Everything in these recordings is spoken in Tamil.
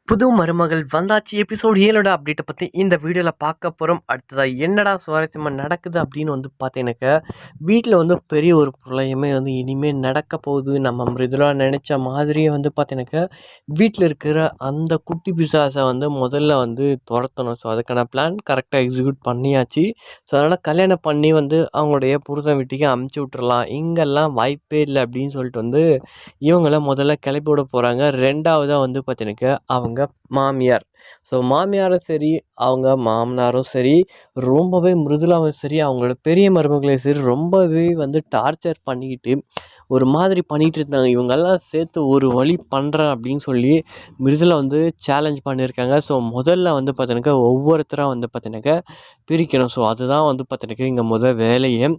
புது மருமகள் வந்தாச்சு எபிசோட் 7 அப்டேட்டை பற்றி இந்த வீடியோவில் பார்க்க போகிறோம். அடுத்ததாக என்னடா சுவாரஸ்யமாக நடக்குது அப்படின்னு பார்த்தீங்கன்னாக்கா, வீட்டில் பெரிய ஒரு பிரளயமே இனிமேல் நடக்க போகுது. நம்ம மிருதுலா நினச்ச மாதிரியே பார்த்தீங்கன்னாக்கா, வீட்டில் இருக்கிற அந்த குட்டி பிசாசை முதல்ல துரத்தணும். ஸோ அதுக்கான பிளான் கரெக்டாக எக்ஸிக்யூட் பண்ணியாச்சு. ஸோ அதனால் கல்யாணம் பண்ணி அவங்களுடைய புருஷன் வீட்டுக்கு அமுச்சு விட்டுறலாம், இங்கெல்லாம் வாய்ப்பே இல்லை அப்படின்னு சொல்லிட்டு இவங்கள முதல்ல கிளப்பி விட போகிறாங்க. ரெண்டாவதாக பார்த்தீங்கன்னாக்கா அவங்க மாமியார். ஸோ மாமியாரும் சரி, அவங்க மாமனாரும் சரி, ரொம்பவே மிருதுலாவும் சரி, அவங்களோட பெரிய மருமகளையும் சரி ரொம்பவே டார்ச்சர் பண்ணிக்கிட்டு ஒரு மாதிரி பண்ணிகிட்டு இருந்தாங்க. இவங்கெல்லாம் சேர்த்து ஒரு வழி பண்ணுறேன் அப்படின்னு சொல்லி மிருதுலா சேலஞ்ச் பண்ணியிருக்காங்க. ஸோ முதல்ல பார்த்தீங்கன்னாக்கா ஒவ்வொருத்தராக பார்த்தீங்கன்னாக்கா பிரிக்கணும். ஸோ அதுதான் பார்த்தீங்கன்னாக்கா இங்கே வேலையே.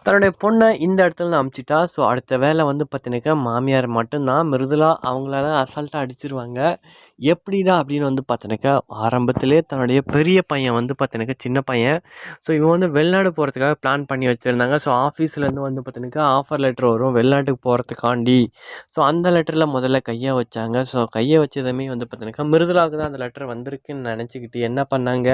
தன்னுடைய பொண்ணை இந்த இடத்துல அமுச்சிட்டா. ஸோ அடுத்த வேலை பார்த்தீங்கன்னாக்கா மாமியார் மட்டும்தான். மிருதுலா அவங்களால அசால்ட்டாக அடிச்சிருவாங்க. எப்படிடா அப்படின்னு பார்த்தீங்கன்னாக்கா, ஆரம்பத்திலே தன்னுடைய பெரிய பையன் பார்த்தீங்கன்னாக்கா சின்ன பையன். ஸோ இவன் வெளிநாடு போகிறதுக்காக பிளான் பண்ணி வச்சுருந்தாங்க. ஸோ ஆஃபீஸ்லேருந்து பார்த்தீங்கன்னாக்கா ஆஃபர் லெட்டர் வரும் வெளிநாட்டுக்கு போகிறதுக்காண்டி. ஸோ அந்த லெட்டரில் முதல்ல கையை வச்சாங்க. ஸோ கையை வச்சதுமே பார்த்தீங்கன்னாக்கா மிருதுலாவுக்கு தான் அந்த லெட்டர் வந்திருக்குன்னு நினச்சிக்கிட்டு என்ன பண்ணாங்க,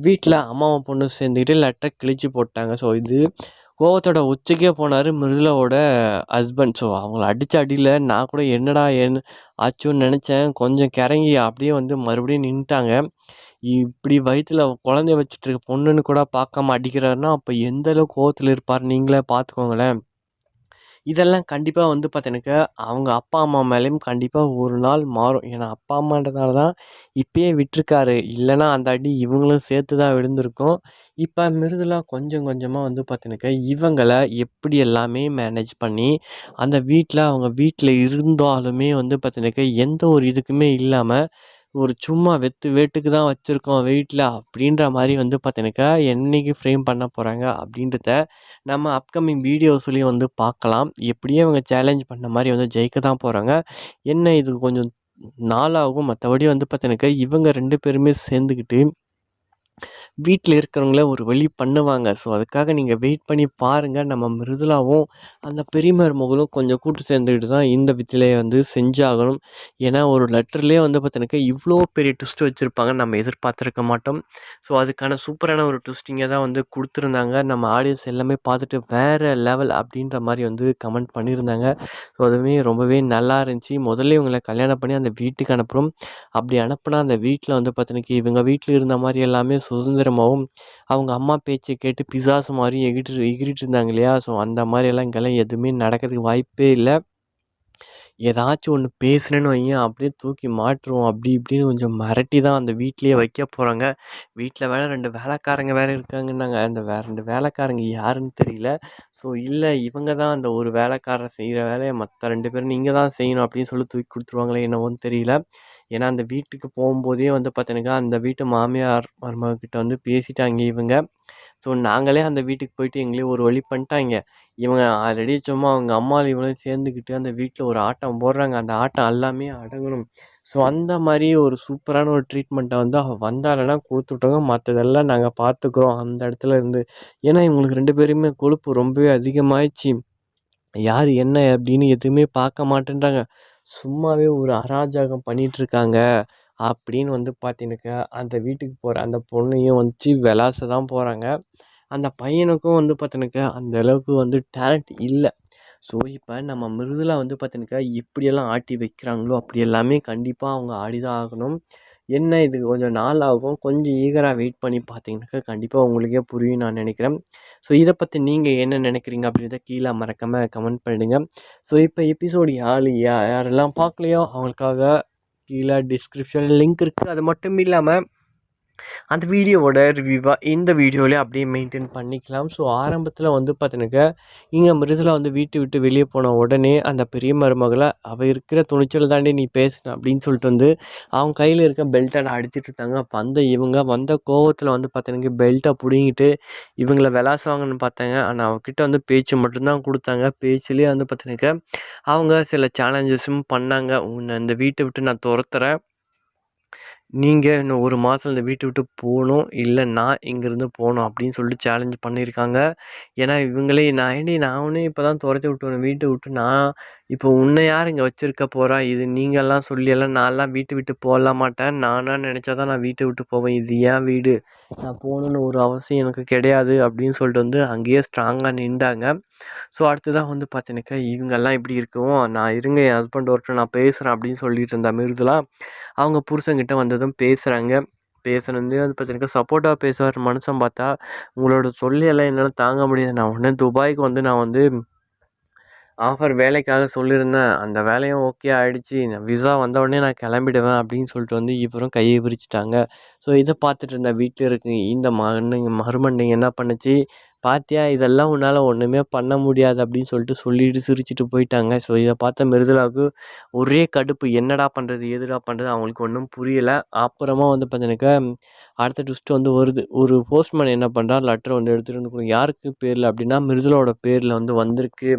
வீட்டில் அம்மாவும் பொண்ணும் சேர்ந்துக்கிட்டு லெட்டரை கிழிச்சு போட்டாங்க. ஸோ இது கோவத்தோட உச்சிக்கே போனார் மிருதுலாவோட ஹஸ்பண்ட். ஸோ அவங்கள அடித்த அடியில் நான் கூட என்னடா ஆச்சுன்னு நினச்சேன். கொஞ்சம் கிறங்கி அப்படியே மறுபடியும் நின்றுட்டாங்க. இப்படி வயிற்றில் குழந்தைய வச்சுட்டு இருக்க பொண்ணுன்னு கூட பார்க்காம அடிக்கிறாருன்னா அப்போ எந்த அளவுக்கு கோவத்தில் இருப்பார் நீங்களே பார்த்துக்கோங்களேன். இதெல்லாம் கண்டிப்பாக பார்த்தீங்கன்னாக்கா அவங்க அப்பா அம்மா மேலேயும் கண்டிப்பாக ஒரு நாள் மாறும். ஏன்னா அப்பா அம்மான்றதால தான் இப்பயே விட்டுருக்காரு. இல்லைன்னா அந்த அடி இவங்களும் சேர்த்து தான் விழுந்திருக்கும். இப்போ மிருதுலா கொஞ்சம் கொஞ்சமாக பார்த்தீங்கன்னாக்கா இவங்கள எப்படி எல்லாமே மேனேஜ் பண்ணி அந்த வீட்டில் அவங்க வீட்டில் இருந்தாலுமே பார்த்தீங்கன்னாக்கா எந்த ஒரு இதுக்குமே இல்லாமல் ஒரு சும்மா வெத்து வேட்டுக்கு தான் வச்சுருக்கோம் வீட்டில் அப்படின்ற மாதிரி பார்த்தீங்கன்னாக்கா என்னைக்கு ஃப்ரேம் பண்ண போகிறாங்க அப்படின்றத நம்ம அப்கமிங் வீடியோஸ்லேயும் பார்க்கலாம். எப்படியும் இவங்க சேலஞ்ச் பண்ண மாதிரி ஜெயிக்க தான் போகிறாங்க. என்ன இது கொஞ்சம் நாளாகும். மற்றபடி பார்த்தீங்கன்னாக்கா இவங்க 2 பேருமே சேர்ந்துக்கிட்டு வீட்டில் இருக்கிறவங்கள ஒரு வழி பண்ணுவாங்க. ஸோ அதுக்காக நீங்கள் வெயிட் பண்ணி பாருங்கள். நம்ம மிருதுலாவும் அந்த பெரிய மருமகளும் கொஞ்சம் கூட்டு சேர்ந்துக்கிட்டு தான் இந்த வித்திலையை செஞ்சாகணும். ஏன்னா ஒரு லெட்டர்லேயே பார்த்தீங்கன்னாக்கா இவ்வளோ பெரிய ட்விஸ்ட் வச்சுருப்பாங்க நம்ம எதிர்பார்த்துருக்க மாட்டோம். ஸோ அதுக்கான சூப்பரான ஒரு ட்விஸ்டிங்கை தான் கொடுத்துருந்தாங்க. நம்ம ஆடியன்ஸ் எல்லாமே பார்த்துட்டு வேறு லெவல் அப்படின்ற மாதிரி கமெண்ட் பண்ணியிருந்தாங்க. ஸோ அதுவுமே ரொம்பவே நல்லா இருந்துச்சு. முதல்ல இவங்களை கல்யாணம் பண்ணி அந்த வீட்டுக்கு அனுப்புகிறோம். அப்படி அனுப்புனா அந்த வீட்டில் பார்த்தீங்கன்னாக்கா இவங்க வீட்டில் இருந்த மாதிரி எல்லாமே சுதந்திரமாகவும் அவங்க அம்மா பேச்சை கேட்டு பிசாசு மாதிரி எகிறிட்டு இருந்தாங்க இல்லையா. ஸோ அந்த மாதிரியெல்லாம் இங்கெல்லாம் எதுவுமே நடக்கிறதுக்கு வாய்ப்பே இல்லை. ஏதாச்சும் ஒன்று பேசுனேன்னு வையேன் அப்படியே தூக்கி மாட்டுருவோம் அப்படி இப்படின்னு கொஞ்சம் மிரட்டி தான் அந்த வீட்லேயே வைக்க போகிறாங்க. வீட்டில் வேறு 2 வேலைக்காரங்க வேறு இருக்காங்கன்னாங்க. அந்த 2 வேலைக்காரங்க யாருன்னு தெரியல. ஸோ இல்லை இவங்க தான் அந்த ஒரு வேலைக்காரர் செய்கிற வேலையை மற்ற 2 பேரும் நீங்கள் தான் செய்யணும் அப்படின்னு சொல்லி தூக்கி கொடுத்துருவாங்களே என்னவோன்னு தெரியல. ஏன்னா அந்த வீட்டுக்கு போகும்போதே பார்த்தீங்கன்னாக்கா அந்த வீட்டு மாமியார் மருமகக்கிட்ட பேசிட்டாங்க இவங்க. ஸோ நாங்களே அந்த வீட்டுக்கு போயிட்டு எங்களையும் ஒரு வழி பண்ணிட்டாங்க. இவங்க ஆல்ரெடி சும்மா அவங்க அம்மாவும் இவங்களும் சேர்ந்துக்கிட்டு அந்த வீட்டில் ஒரு ஆட்டம் போடுறாங்க. அந்த ஆட்டம் எல்லாமே அடங்கணும். ஸோ அந்த மாதிரி ஒரு சூப்பரான ஒரு ட்ரீட்மெண்ட்டை அவ வந்தாங்கன்னா கொடுத்துட்டோங்க. மற்றதெல்லாம் நாங்கள் பார்த்துக்குறோம் அந்த இடத்துல இருந்து. ஏன்னா இவங்களுக்கு 2 பேருமே கொழுப்பு ரொம்பவே அதிகமாகிடுச்சு. யார் என்ன அப்படின்னு எதுவுமே பார்க்க மாட்டேன்றாங்க. சும்மாவே ஒரு அராஜகம் பண்ணிகிட்ருக்காங்க அப்படின்னு பார்த்தீங்கன்னாக்கா அந்த வீட்டுக்கு போகிற அந்த பொண்ணையும் விளாச தான் போகிறாங்க. அந்த பையனுக்கும் பார்த்தீங்கன்னாக்கா அந்த அளவுக்கு டேலண்ட் இல்லை. ஸோ இப்போ நம்ம மிருதுலா பார்த்தீங்கன்னாக்கா எப்படியெல்லாம் ஆட்டி வைக்கிறாங்களோ அப்படி எல்லாமே கண்டிப்பாக அவங்க ஆடி தான் ஆகணும். என்ன இதுக்கு கொஞ்சம் நாள் ஆகும். கொஞ்சம் ஈகராக வெயிட் பண்ணி பார்த்தீங்கன்னாக்கா கண்டிப்பாக உங்களுக்கே புரியும் நான் நினைக்கிறேன். ஸோ இதை பற்றி நீங்கள் என்ன நினைக்கிறீங்க அப்படின்றத கீழே மறக்காமல் கமெண்ட் பண்ணிடுங்க. ஸோ இப்போ எபிசோடு யாரெல்லாம் பார்க்கலையோ அவங்களுக்காக கீழே டிஸ்கிரிப்ஷனில் லிங்க் இருக்குது. அது மட்டும் இல்லாமல் அந்த வீடியோவோட ரிவ்யூவாக இந்த வீடியோவிலே அப்படியே மெயின்டைன் பண்ணிக்கலாம். ஸோ ஆரம்பத்தில் பார்த்தீங்கன்னாக்கா இங்கே மிருதுலா வீட்டை விட்டு வெளியே போன உடனே அந்த பெரிய மருமகளை அவள் இருக்கிற துணிச்சல் தாண்டி நீ பேசுன அப்படின்னு சொல்லிட்டு அவங்க கையில் இருக்க பெல்ட்டை அடிச்சிட்டு இருந்தாங்க. அப்போ இவங்க வந்த கோவத்தில் பார்த்தீங்கன்னா பெல்ட்டை பிடுங்கிட்டு இவங்கள விளாசுவாங்கன்னு பார்த்தாங்க. ஆனால் அவகிட்ட பேச்சு மட்டும்தான் கொடுத்தாங்க. பேச்சுலேயே பார்த்தீங்கன்னாக்கா அவங்க சில சேலஞ்சஸும் பண்ணாங்க. உன்னை இந்த வீட்டை விட்டு நான் துரத்துறேன், நீங்கள் இன்னும் 1 மாதம் இந்த வீட்டை விட்டு போகணும், இல்லை நான் இங்கேருந்து போகணும் அப்படின்னு சொல்லிட்டு சேலஞ்ச் பண்ணியிருக்காங்க. ஏன்னா இவங்களே நான் ஒன்னே இப்போ தான் துரத்தி விட்டு வீட்டை விட்டு நான் இப்போ உன்னை யார் இங்கே வச்சிருக்க போறா? இது நீங்கலாம் சொல்லியெல்லாம் நான்லாம் வீட்ட விட்டு போகலாம் மாட்டேன். நானா நினச்சா தான் நான் வீட்ட விட்டு போவேன். இது என் வீடு. நான் போகணுன்னு ஒரு அவசியம் எனக்கு கிடையாது அப்படின்னு சொல்லிட்டு வந்து அங்கேயே ஸ்ட்ராங்கா நின்டாங்க. ஸோ அடுத்ததான் வந்து பார்த்தீங்கன்னாக்கா, இவங்கெல்லாம் இப்படி இருக்கவும், நான் இருங்க என் ஹஸ்பண்ட் வரட்டும் நான் பேசுகிறேன் அப்படின்னு சொல்லிட்டு இருந்த மிருதுளா, அவங்க புருஷன்கிட்ட வந்ததும் பேசுகிறாங்க. பேசுனது வந்து பார்த்தீங்கன்னாக்கா, சப்போர்ட்டாக பேசுவார் மனுஷன் பார்த்தா, உங்களோட தொல்லையெல்லாம் என்னால் தாங்க முடியாது. நான் உடனே துபாய்க்கு வந்து நான் வந்து ஆஃபர் வேலைக்காக சொல்லியிருந்தேன். அந்த வேலையும் ஓகே ஆயிடுச்சு. விசா வந்த உடனே நான் கிளம்பிடுவேன் அப்படின்னு சொல்லிட்டு வந்து இவரும் கையை விரிச்சுட்டாங்க. ஸோ இதை பார்த்துட்டு இருந்த வீட்டில் இருக்க இந்த மருமண்டைங்க என்ன பண்ணுச்சு, "பாத்தியா இதெல்லாம் உன்னால் ஒன்றுமே பண்ண முடியாது" அப்படின்னு சொல்லிட்டு சொல்லிட்டு சிரிச்சுட்டு போயிட்டாங்க. ஸோ இதை பார்த்த மிருதுளாவுக்கு ஒரே கடுப்பு. என்னடா பண்ணுறது ஏதுடா பண்ணுறது அவங்களுக்கு ஒன்றும் புரியலை. அப்புறமா வந்து பார்த்தீங்கன்னாக்கா அடுத்த ட்விஸ்ட் வந்து வருது. ஒரு போஸ்ட்மேன் என்ன பண்ணுறார், லெட்டர் வந்து எடுத்துகிட்டு வந்து யாருக்கு பேரில் அப்படின்னா மிருதுளாவோட பேரில் வந்து வந்திருக்கு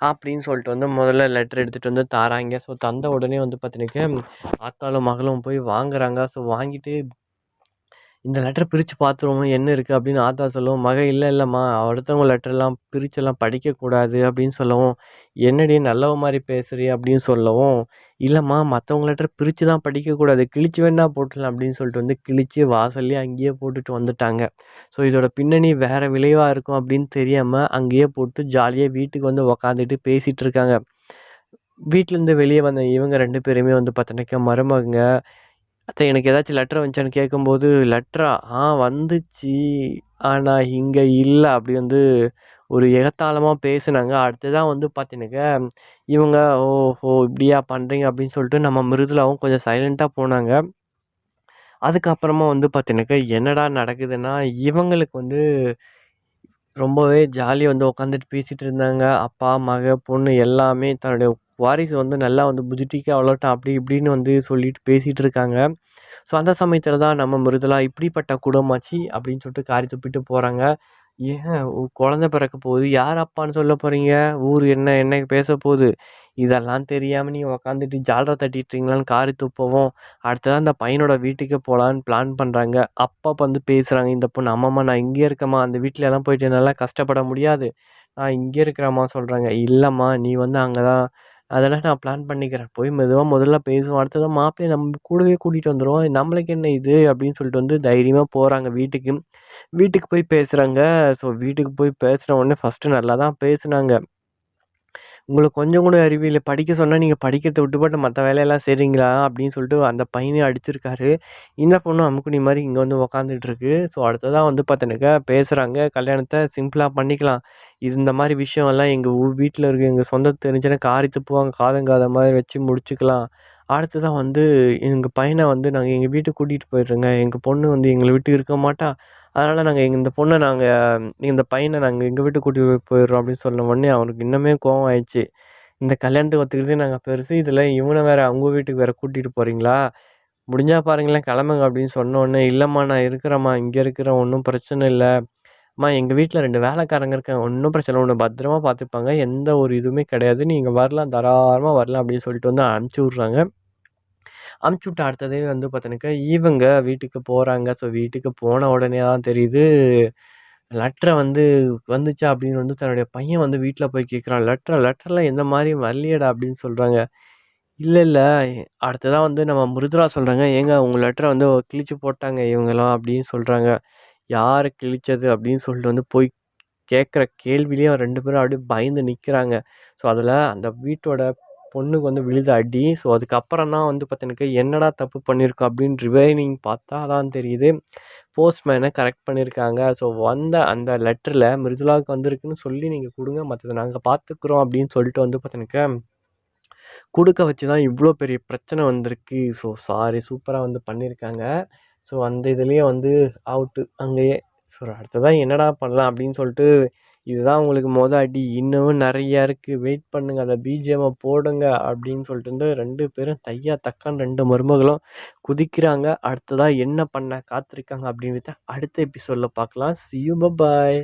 அப்படின்னு சொல்லிட்டு வந்து முதல்ல லெட்டர் எடுத்துகிட்டு வந்து தாராங்க. ஸோ தந்த உடனே வந்து பார்த்தீங்கன்னாக்கா ஆத்தாளும் மகளும் போய் வாங்குறாங்க. ஸோ வாங்கிட்டு இந்த லெட்டர் பிரித்து பார்த்துருவோம் என்ன இருக்குது அப்படின்னு ஆத்தா சொல்லவும், மக இல்லைம்மா அடுத்தவங்க லெட்டர்லாம் பிரிச்செல்லாம் படிக்கக்கூடாது அப்படின்னு சொல்லவும், என்னடி நல்லவ மாதிரி பேசுறிய அப்படின்னு சொல்லவும், இல்லைம்மா மற்றவங்க லெட்டர் பிரித்து தான் படிக்கக்கூடாது கிழிச்சு வேணா போட்டுடலாம் அப்படின்னு சொல்லிட்டு வந்து கிழிச்சு வாசல்லே அங்கேயே போட்டுட்டு வந்துட்டாங்க. ஸோ இதோட பின்னணி வேறு விளைவாக இருக்கும் அப்படின்னு தெரியாமல் அங்கேயே போட்டு ஜாலியாக வீட்டுக்கு வந்து உக்காந்துட்டு பேசிகிட்டு இருக்காங்க. வீட்டிலேருந்து வெளியே வந்த இவங்க 2 பேருமே வந்து பார்த்தோன்னாக்கா மருமகங்க, "அத்தை எனக்கு ஏதாச்சும் லெட்டர் வந்துச்சான்னு?" கேட்கும்போது, "லெட்டரா? வந்துச்சு. ஆனா இங்க இல்ல." அப்படி வந்து ஒரு எகத்தாளமா பேசுனாங்க. அடுத்ததான் வந்து பார்த்தீங்கன்னாக்கா, இவங்க "ஓஹோ! இப்படியா பண்றீங்க?" அப்படின்னு சொல்லிட்டு நம்ம மிருதுளாவும் கொஞ்சம் சைலண்ட்டா போனாங்க. அதுக்கப்புறமா வந்து பார்த்தீங்கன்னாக்கா, என்னடா நடக்குதுன்னா, இவங்களுக்கு வந்து ரொம்பவே ஜாலியா வந்து உட்காந்துட்டு பேசிட்டு இருந்தாங்க. அப்பா, மக, பொண்ணு எல்லாமே தன்னுடைய வாரிசு வந்து நல்லா வந்து புஜுட்டிக்கா வளரட்டும் அப்படி இப்படின்னு வந்து சொல்லிட்டு பேசிட்டு இருக்காங்க. ஸோ அந்த சமயத்தில தான் நம்ம மிருதுளா இப்படிப்பட்ட குடும்பமாச்சு அப்படின்னு சொல்லிட்டு காரி துப்பிட்டு போறாங்க. ஏன் குழந்தை பிறக்க போகுது. யார் அப்பான்னு சொல்ல போறீங்க? ஊர் என்ன என்ன பேசப்போகுது? இதெல்லாம் தெரியாம நீங்க உட்காந்துட்டு ஜால்ரா தட்டிட்டுருக்கீங்களான்னு காரி துப்பவும், அடுத்ததா அந்த பையனோட வீட்டுக்கு போலான்னு பிளான் பண்றாங்க. அப்பா வந்து பேசுறாங்க இந்த பொண்ணு, "ஆமாம்மா நான் இங்கேயே இருக்கேம்மா. அந்த வீட்லலாம் போயிட்டு என்னால கஷ்டப்பட முடியாது. நான் இங்கே இருக்கிறேம்மா" சொல்றாங்க. "இல்லம்மா நீ வந்து அங்க தான் அதெல்லாம் நான் பிளான் பண்ணிக்கிறேன். போய் மெதுவா முதல்ல பேசுவோம். அடுத்தது மாப்பிள்ளைய நம்ம கூடவே கூட்டிட்டு வந்துருவோம். நம்மளுக்கு என்ன இது?" அப்படின்னு சொல்லிட்டு வந்து தைரியமா போறாங்க வீட்டுக்கு. வீட்டுக்கு போய் பேசுறாங்க. ஸோ வீட்டுக்கு போய் பேசுன உடனே ஃபர்ஸ்ட்டு நல்லா தான் பேசுனாங்க. உங்களுக்கு கொஞ்சம் கூட அறிவு இல்ல. படிக்க சொன்னா நீங்க படிக்கிறத விட்டுப்புட்டு மத்த வேலையெல்லாம் செய்றீங்களா? அப்படின்னு சொல்லிட்டு அந்த பையனையும் அடிச்சிருக்காரு. இந்த பொண்ணும் அமுக்குனி மாரி இங்க வந்து உக்காந்துட்டு இருக்கு. ஸோ அடுத்ததா வந்து பாத்தீனாக்கா பேசுறாங்க. கல்யாணத்த சிம்பிளா பண்ணிக்கலாம். இது இந்த மாரி விஷயம்லாம் எங்க வீட்ல இருக்க எங்க சொந்தத்துக்கு தெரிஞ்சுனா காரி துப்புவாங்க. காதுங்காத மாரி வச்சு முடிச்சுக்கலாம். அடுத்ததா வந்து எங்க பையன வந்து நாங்க எங்க வீட்டுக்கு கூட்டிட்டு போயிடுறோங்க. எங்க பொண்ணு வந்து எங்கள விட்டு இருக்க மாட்டா. அதனால நாங்க இந்த பொண்ண நாங்க இந்த பையன நாங்க எங்க வீட்டுக்கு கூட்டி போயிடுறோம் அப்படின்னு சொன்ன உடனே அவனுக்கு இன்னுமே கோவம் ஆயிடுச்சு. இந்த கல்யாணத்துக்கு ஒத்துக்கிட்டதே நாங்க பெருசு. இதுல இவன வேற அவங்க வீட்டுக்கு வேற கூட்டிட்டு போறீங்களா? முடிஞ்சா பாருங்களேன் கிளம்புங்க அப்படின்னு சொன்ன உடனே, இல்லம்மா நான் இருக்கிறேம்மா, இங்க இருக்கிறேன் ஒண்ணும் பிரச்சனை இல்ல. அம்மா எங்க வீட்ல 2 வேலைக்காரங்க இருக்காங்க. ஒண்ணும் பிரச்சனை இல்ல. உன்ன பத்திரமா பார்த்துப்பாங்க. எந்த ஒரு இதுவுமே கிடையாது. நீங்க வரலாம் தாராளமா வரலாம் அப்படின்னு சொல்லிட்டு வந்து அனுப்பிச்சு விடுறாங்க. அனுப்பிச்சு விட்ட அடுத்ததே வந்து பார்த்தீங்கன்னாக்கா, இவங்க வீட்டுக்கு போறாங்க. ஸோ வீட்டுக்கு போன உடனே தான் தெரியுது, லெட்டர வந்து வந்துச்சா அப்படின்னு வந்து தன்னுடைய பையன் வந்து வீட்ல போய் கேட்குறான். லெட்டர்லாம் எந்த மாரியும் வரலையேடா அப்படின்னு சொல்றாங்க. இல்ல, இல்ல. அடுத்ததா வந்து நம்ம மிருதுளா சொல்றாங்க, "ஏங்க உங்க லெட்டர வந்து கிழிச்சு போட்டாங்க இவங்கலாம்" அப்படின்னு சொல்றாங்க. யாரு கிழிச்சது அப்படின்னு சொல்லிட்டு வந்து போய் கேட்குற கேள்வியிலேயே 2 பேரும் அப்படியே பயந்து நிக்கிறாங்க. ஸோ அதில அந்த வீட்டோட பொண்ணுக்கு வந்து விழுத அடி. ஸோ அதுக்கப்புறம் தான் வந்து பார்த்தீங்கன்னாக்கா, என்னடா தப்பு பண்ணியிருக்கோம் அப்படின்னு ரிவைனிங் பார்த்தா தான் தெரியுது. போஸ்ட்மேன கரெக்ட் பண்ணியிருக்காங்க. ஸோ வந்த அந்த லெட்டர்ல மிருதுளாவுக்கு வந்திருக்குன்னு சொல்லி நீங்க குடுங்க. மத்தத நாங்க பார்த்துக்குறோம் அப்படின்னு சொல்லிட்டு வந்து பார்த்தீங்கன்னாக்கா குடுக்க வச்சு தான் இவ்ளோ பெரிய பிரச்சனை வந்திருக்கு. ஸோ சாரி சூப்பரா வந்து பண்ணியிருக்காங்க. ஸோ அந்த இதுலயே வந்து அவுட்டு அங்கேயே. ஸோ அடுத்ததா என்னடா பண்ணலாம் அப்படின்னு சொல்லிட்டு, இதுதான் உங்களுக்கு அடி. இன்னமும் நெறைய இருக்கு. வெயிட் பண்ணுங்க. அந்த பிஜிஎம்ம போடுங்க அப்படின்னு சொல்லிட்டு வந்து 2 பேரும் தையா தக்கான்னு 2 மருமகளும் குதிக்கிறாங்க. அடுத்ததா என்ன பண்ண காத்திருக்காங்க அப்படின்றத அடுத்த எபிசோட்ல பார்க்கலாம். C you. பபாய்.